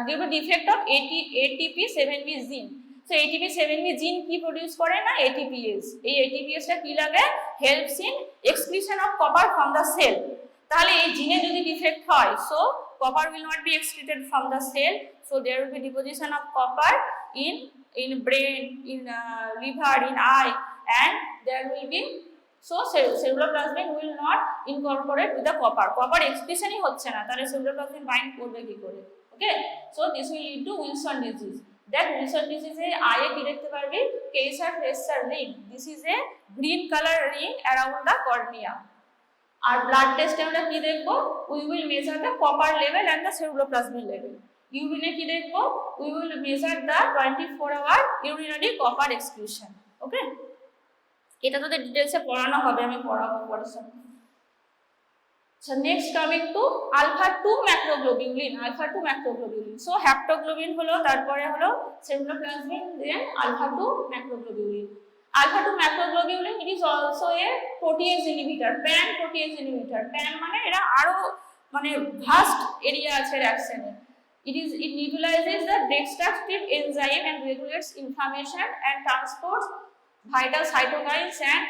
due to defect of ATP7B gene so ATP7B gene ki produce kore na ATPase ei ATPase ta ki lage helps in excretion of copper from the cell তাহলে এই জিনে যদি defect হয় so copper will not be excreted from the cell so there will be deposition of copper in brain in liver in eye and there will be so ceruloplasmin will not incorporate with the copper excretion hi hocche na tale ceruloplasmin bind korbe ki kore okay so this will lead to Wilson disease that Wilson disease e eye ki dekhte parbi Kayser-Fleischer ring this is a green color ring around the cornea আর blood টেস্টে আমরা কি দেখব we will measure the copper level and the ceruloplasmin level ইউরিনে কি দেখব we will measure the 24 hour urinary copper exclusion okay এটা তোদের ডিটেইলসে পড়ানো হবে আমি পড়াবো পরের সঙ্গে so next coming to alpha 2 macroglobulin so haptoglobin হলো তারপরে হলো ceruloplasmin then alpha 2 macroglobulin alpha 2 macroglobulin it is also a protease inhibitor pan protease inhibitor pan মানে এরা আরো মানে ভাস্ট এরিয়া আছে অ্যাকশনে it neutralizes the destructive enzyme and regulates inflammation and transports vital cytokines and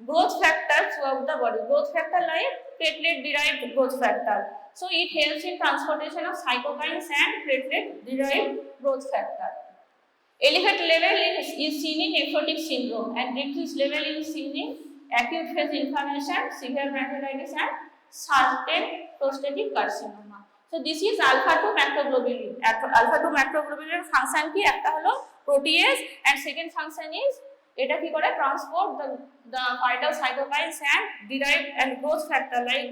growth factors throughout the body growth factor like platelet derived growth factor so it helps in transportation of cytokines and platelet derived growth factor elevated level is seen in nephrotic syndrome and decreased level is seen in acute phase inflammation, severe pancreatitis and certain prostatic carcinoma. So this is alpha 2 macroglobulin. Alpha 2 macroglobulin function ki ekta holo protease and second function is eta ki kore transport the vital cytokines and derived and growth factor like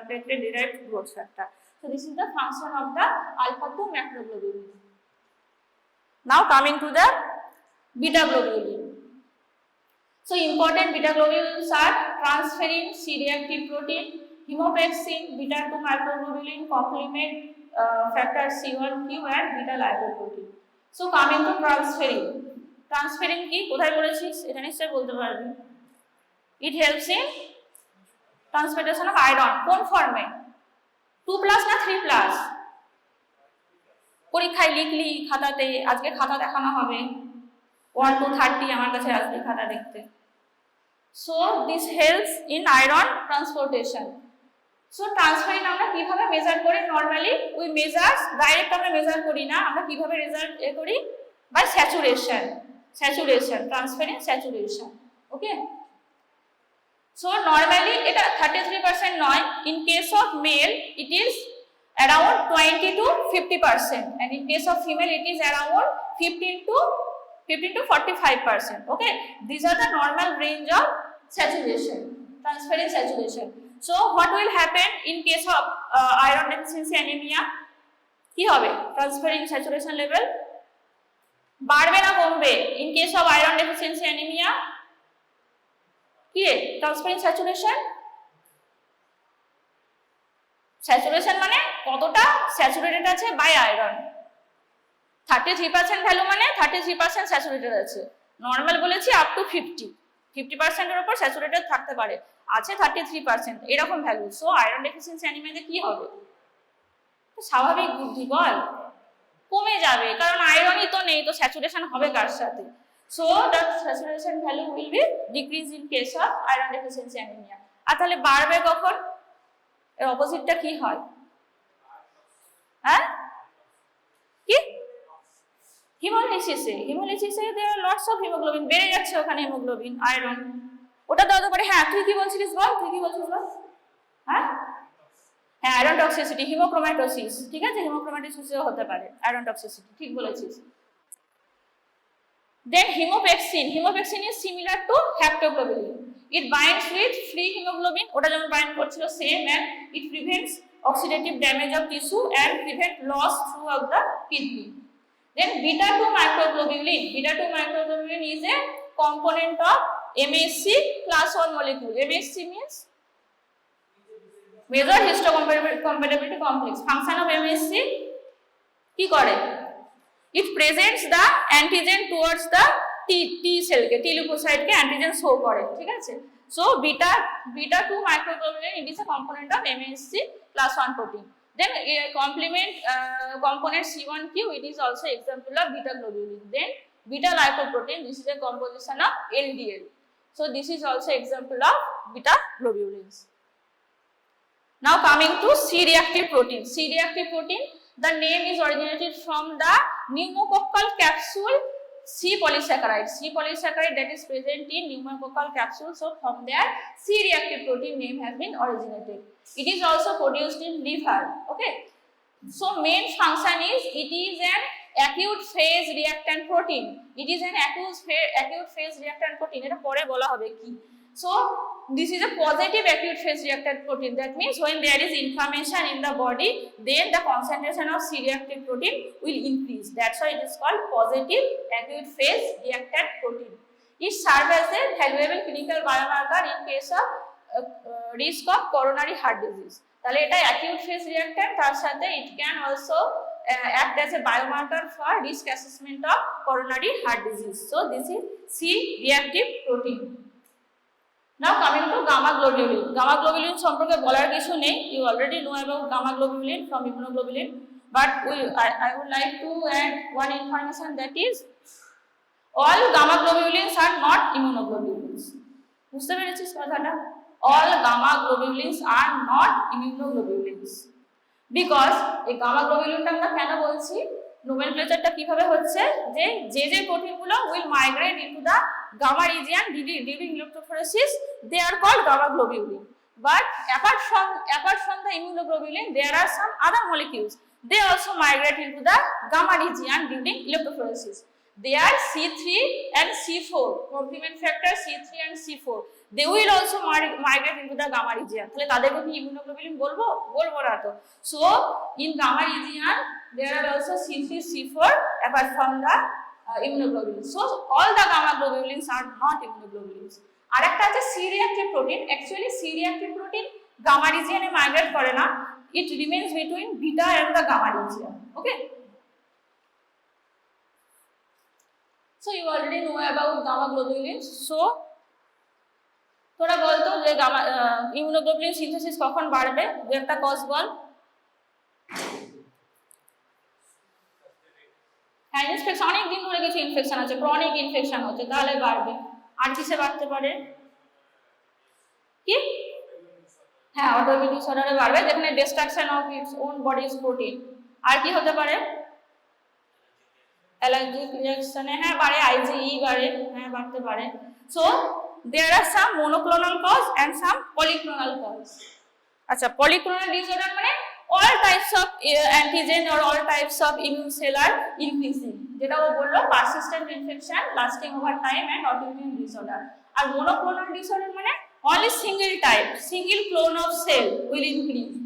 platelet derived growth factor. So this is the function of the alpha 2 macroglobulin. Now coming to the beta globulin. So important beta globulins are transferrin C-reactive protein, hemopexin, beta 2 microglobulin, complement factor C1q and beta lipoprotein. So coming to transferrin কি কোথায় পড়েছিস এটা নিশ্চয়ই বলতে পারবি it helps in transportation of iron কোন ফর্মে 2+ না 3+ পরীক্ষায় লিখলি খাতাতে আজকে খাতা দেখানো হবে 1 to 30 আমার কাছে আসবে খাতা দেখতে so this helps in iron transportation so transferrin আমরা কিভাবে মেজার করি নরমালি উই মেজার্স ডাইরেক্ট আমরা মেজার করি না আমরা কিভাবে রেজাল্ট করি by saturation transferrin saturation okay so normally এটা 33% নয় in case of male it is around 20 to 50% and in case of female it is around 15 to 45% okay these are the normal range of saturation transferrin saturation so what will happen in case of iron deficiency anemia কি হবে transferrin saturation level বাড়বে না কমবে in case of iron deficiency anemia কি transferrin saturation মানে কতটা saturated আছে by iron 33% value মানে 33% স্যাচুরেটেড আছে নরমাল বলেছি আপ টু 50% এর উপর স্যাচুরেটেড থাকতে পারে আছে 33% এরকম ভ্যালু সো আয়রন ডেফিসিয়েন্সি অ্যানিমিয়াতে কি হবে স্বাভাবিক বুদ্ধি বল কমে যাবে কারণ আয়রনই তো নেই তো স্যাচুরেশন হবে কার সাথে so the saturation value will be decrease in case of iron deficiency anaemia আর তাহলে বাড়বে কখন এর অপোজিটটা কি হয় হ্যাঁ কি হিমোলাইসিসে there are lots of haemoglobin বেড়ে যাচ্ছে ওখানে হিমোগ্লোবিন আয়রন ওটা দাও তো পারে হ্যাঁ তুই কি বলছিস বল হ্যাঁ হ্যাঁ আয়রন টক্সিসিটি, হিমোক্রোম্যাটোসিস, ঠিক আছে, হিমোক্রোম্যাটোসিসও হতে পারে আয়রন টক্সিসিটি, ঠিক বলেছিস। Then hemopexin is similar to haptoglobulin. It binds with free hemoglobin, ওটা যেমন bind করছিল same, and it prevents oxidative damage of tissue and prevent loss throughout the kidney. Then beta-2 microglobulin is a component of MHC class 1 molecule. MHC means major histocompatibility complex. Function of MHC কি করে? It presents the antigen towards the T cell ke, T leukocyte ke antigen show করে, ঠিক আছে। So beta-2 microglobulin, it is a component of MHC class 1 protein. Then component C1q, it is also example of beta globulin. Then beta lipoprotein, this is a composition of LDL. So this is also example of beta globulins. Now coming to C-reactive protein. C-reactive protein, the name is originated from the pneumococcal capsule C polysaccharide. C polysaccharide that is present in pneumococcal capsule. So from there C-reactive protein name has been originated. It is also produced in liver. Okay. So main function is it is an acute phase reactant protein. It is an acute phase reactant protein. এটা পরে বলা হবে কি। So this is a positive acute phase reactant protein. That means when there is inflammation in the body, then the concentration of C-reactive protein will increase. That's why it is called positive acute phase reactant protein. It serves as a valuable clinical biomarker in case of risk of coronary heart disease. তাহলে এটা acute phase reactant, তার সাথে it can also act as a biomarker for risk assessment of coronary heart disease. So this is C-reactive protein. Now coming to gamma globulin. Gamma globulin সম্পর্কে বলার কিছু নেই. You already know about gamma globulin from immunoglobulin, but I would like to add one information, that is all gamma globulins are not immunoglobulins. বুঝতে পেরেছিস কথাটা? All gamma globulins are not immunoglobulins. Because এই gamma globulin আমরা কেন বলছি? নোমেনক্লেচারটা কিভাবে হচ্ছে যে প্রোটিনগুলো will migrate into the gamma region during electrophoresis, they are called gamma globulin. But apart from the immunoglobulin, there are some other molecules. They also migrate into the gamma region during electrophoresis. They are C3 and C4, complement factor C3 and C4. They will also migrate into the gamma region. তাহলে তাদেরকে কি immunoglobulin বলবো না তো। So in gamma region there are also C3, C4 apart from the immunoglobulins. So all the gamma globulins are not immunoglobulins. আরেকটা আছে C-reactive protein. Actually C-reactive protein gamma region এ migrate করে না. It remains between beta and the gamma region. Okay. So you already know about gamma globulins. So তোরা বলতো যে gamma immunoglobulin synthesis কখন বাড়বে, যে একটা কজ বল। হ্যাঁ ইনফেকশন, অনেক দিন ধরে কিছু ইনফেকশন আছে, ক্রনিক ইনফেকশন হচ্ছে, তাহলে বাড়বে। আর কিসে বাড়তে পারে? কি? হ্যাঁ অটোইমিউন ডিসঅর্ডারে বাড়বে, যেখানে destruction of its own body's protein. আর কি হতে পারে? অ্যালার্জিক রিঅ্যাকশনে হ্যাঁ বাড়ে, আইজিই বাড়ে, হ্যাঁ বাড়তে পারে। So there are some monoclonal cause and some polyclonal cause. আচ্ছা polyclonal disorder মানে all types of antigen or all types of immune cell are increasing, যেটা ও বললো persistent infection lasting over time and autoimmune disorder. R monoclonal disorder মানে only single clone of cell will increase.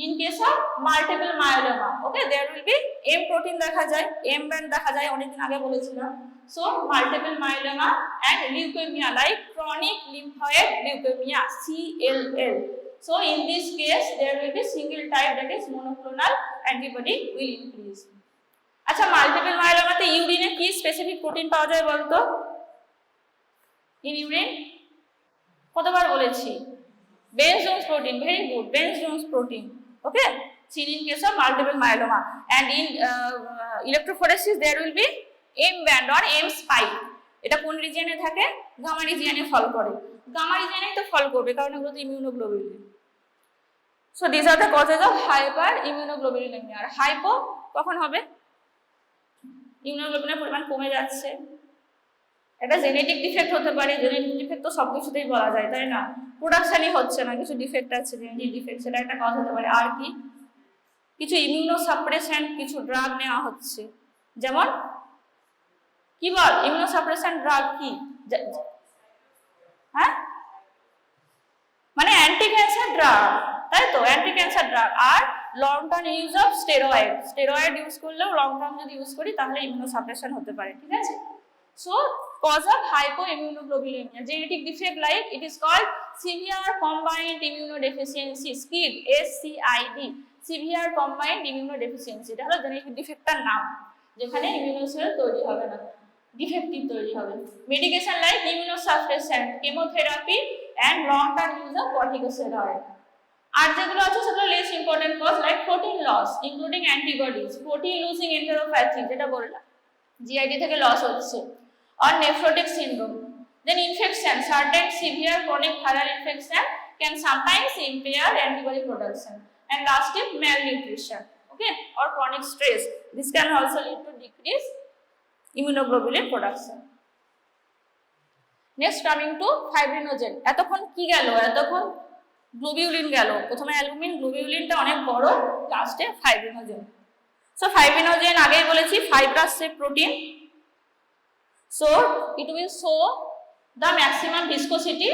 In case of multiple myeloma, okay, there will be M protein দেখা যায়, M band দেখা যায়, অনেকদিন আগে বলেছিলাম। So multiple myeloma and leukemia like chronic lymphoid leukemia CLL. So in this case there will be single type, that is monoclonal antibody will increase. আচ্ছা multiple myeloma তে ইউরিনে কি স্পেসিফিক প্রোটিন পাওয়া যায় বলতো? In urine কতবার বলেছি? Benz Jones protein, very good, Benz Jones protein. Okay, seen in case of multiple myeloma. And in electrophoresis there will be M band or M spike. এটা কোন রিজিয়নে থাকে? গামা রিজিয়নে ফল করে। Gamma রিজিয়নেই তো ফল করবে, কারণ এগুলো তো immunoglobulin. So this are the causes of hyper immunoglobulinaemia. আর হাইপো কখন হবে? ইমিউনোগ্লোবুলিনের পরিমাণ কমে যাচ্ছে, একটা জেনেটিক ডিফেক্ট হতে পারে, জেনেটিক ডিফেক্ট তো সবকিছুতেই বলা যায় তাই না, প্রোডাকশনই হচ্ছে না, কিছু ডিফেক্ট আছে জেনেটিক ডিফেক্ট, সেটা একটা কজ হতে পারে। আর কি, কিছু ইমিউনোসাপ্রেসেন্ট কিছু ড্রাগ নেওয়া হচ্ছে, যেমন কি বল ইমিউনোসাপ্রেসেন্ট ড্রাগ কি, হ্যাঁ মানে অ্যান্টি ক্যান্সার ড্রাগ, তাই তো অ্যান্টি ক্যান্সার ড্রাগ। আর long term use of steroid use করলেও লং টার্ম যদি ইউজ করি তাহলে ইমিউনোসাপ্রেশন হতে পারে, ঠিক আছে। So cause of hypoimmunoglobulinemia, genetic defect like it is called severe combined immunodeficiency, SCID, SCID, severe combined immunodeficiency, এটা হলো জেনেটিক ডিফেক্টটার নাম, যেখানে ইমিউনোসেল তৈরি হবে না, ডিফেক্টিভ তৈরি হবে। Medication like immunosuppressant, chemotherapy and long term use of corticosteroid. আর যেগুলো আছে সেগুলো less important cause like protein loss including antibodies, protein losing enteropathy যেটা বললাম জিআইডি থেকে লস হচ্ছে, or nephrotic syndrome. Then infection, certain severe chronic viral infection can sometimes impair antibody production. And last is malnutrition, okay, or chronic stress. This can also lead to decrease immunoglobulin production. Next coming to fibrinogen. এতক্ষণ কি গেল, এতক্ষণ globulin গেল, প্রথমে albumin, গ্লোবিউলিনটা অনেক বড়, লাস্টে fibrinogen. So fibrinogen আগেই বলেছি fibrous shape protein, so it will show the maximum viscosity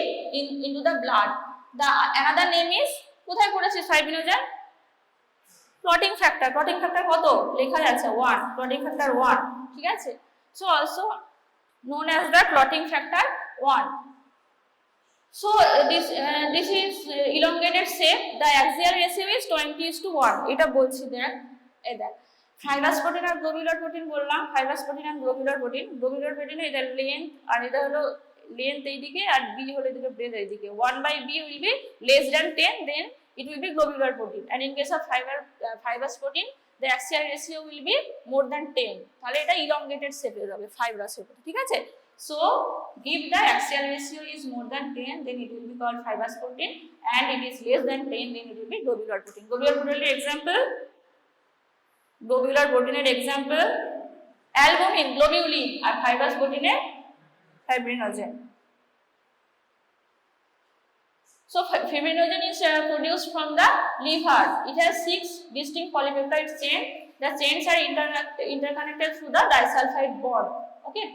into the blood. The another name is কোথায় পড়েছি fibrinogen, clotting factor, clotting factor কত লেখা আছে 1, ক্লটিং ফ্যাক্টর 1, ঠিক আছে। so also known as the clotting factor 1. so this is elongated shape, the axial ratio is 20:1, এটা বলছি দেখ, এই দেখ ফাইব্রাস প্রোটিন আর গ্লোবুলার প্রোটিন বললাম, ফাইব্রাস প্রোটিন আর গ্লোবুলার প্রোটিন এটা লেন্থ, আর এটা হলো লেন্থ এইদিকে আর বি হলো এদিকে ব্রেথ এইদিকে, 1/b will be less than 10, then it will be globular protein, and in case of fibrous protein the axial ratio will be more than 10, তাহলে এটা elongated shape এ যাবে ফাইব্রাস এর, ঠিক আছে। so if the axial ratio is more than 10 then it will be called fibrous protein, and it is less than 10 then it will be globular protein. Globular protein example, globular প্রোটিনের example albumin, globulin, আর fibrous প্রোটিনে fibrinogen. So fibrinogen is produced from the liver. It has 6 distinct polypeptide chains. The chains are interconnected through the disulfide bond. Okay.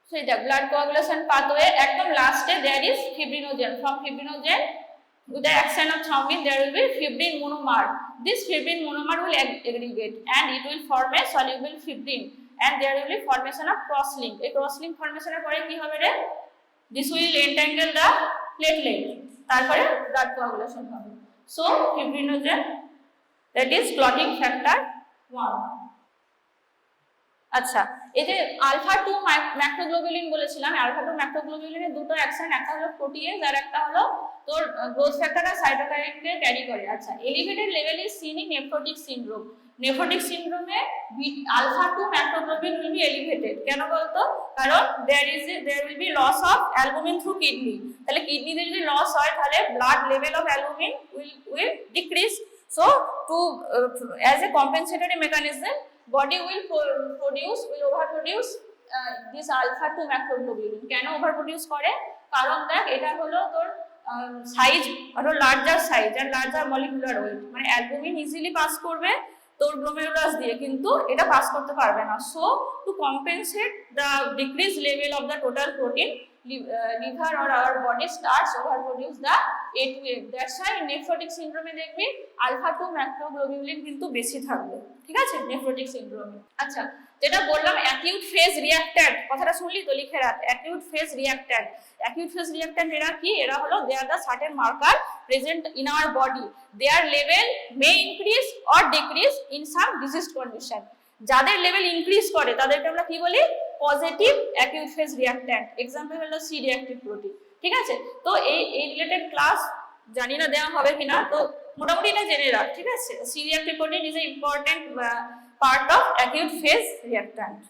So the blood coagulation pathway ekdom last there is fibrinogen. From fibrinogen with the action of thrombin there will be fibrin monomer. This fibrin monomer will aggregate and it will form a soluble fibrin, and there will be formation of crosslink. A crosslink formation এর পরে কি হবে রে, this will entangle the platelet, তারপরে blood coagulation হবে। so fibrinogen, that is clotting factor 1. আচ্ছা, এই যে আলফা 2 ম্যাক্রোগ্লোবুলিন বলেছিলাম, আলফা 2 ম্যাক্রোগ্লোবুলিনের দুটো অ্যাকশন, একটা হলো প্রোটিয়েজ আর একটা হলো তোর গ্রোথ ফ্যাক্টর আর সাইটোকাইনকে ক্যারি করে। আচ্ছা, elevated level is seen in nephrotic syndrome. Nephrotic সিনড্রোমে alpha 2 macroglobulin will be elevated, কেন বলতো, কারণ there will be loss of albumin through kidney, তাহলে কিডনিতে যদি লস হয় তাহলে blood level of albumin will decrease. so to as a compensatory mechanism body will overproduce this alpha 2 macroglobulin. কেন ওভারপ্রোডিউস করে, কারণ দেখ এটা হলো তোর সাইজ, আরো larger size are larger molecular weight, মানে অ্যালবুমিন ইজিলি পাস করবে তোর গ্লোমেরুলাস দিয়ে, কিন্তু এটা পাস করতে পারবে না। So to compensate the decrease level of the total protein, liver or our body starts overproduce the A2F. That's why nephrotic সিনড্রোমে দেখবি আলফা 2 ম্যাক্রোগ্লোবুলিন কিন্তু বেশি থাকবে, ঠিক আছে, নেফ্রোটিক সিনড্রোমে। আচ্ছা, যেটা বললাম অ্যাকিউট ফেজ রিঅ্যাক্ট্যান্ট, কথাটা শুনলি তো, লিখে রাখ acute phase reactant. Acute phase reactant এরা কি, এরা হলো they are the certain marker present in our body, their level may increase or decrease in some diseased condition. যাদের লেভেল ইনক্রিজ করে তাদেরকে আমরা কি বলি, positive acute phase reactant. Example হলো সি রিঅ্যাক্টিভ প্রোটিন, ঠিক আছে। তো এই রিলেটেড ক্লাস জানি না দেওয়া হবে কিনা, তো মোটামুটি এটা জেনে রাখ, ঠিক আছে। C reactive protein is a important part of acute phase reactant.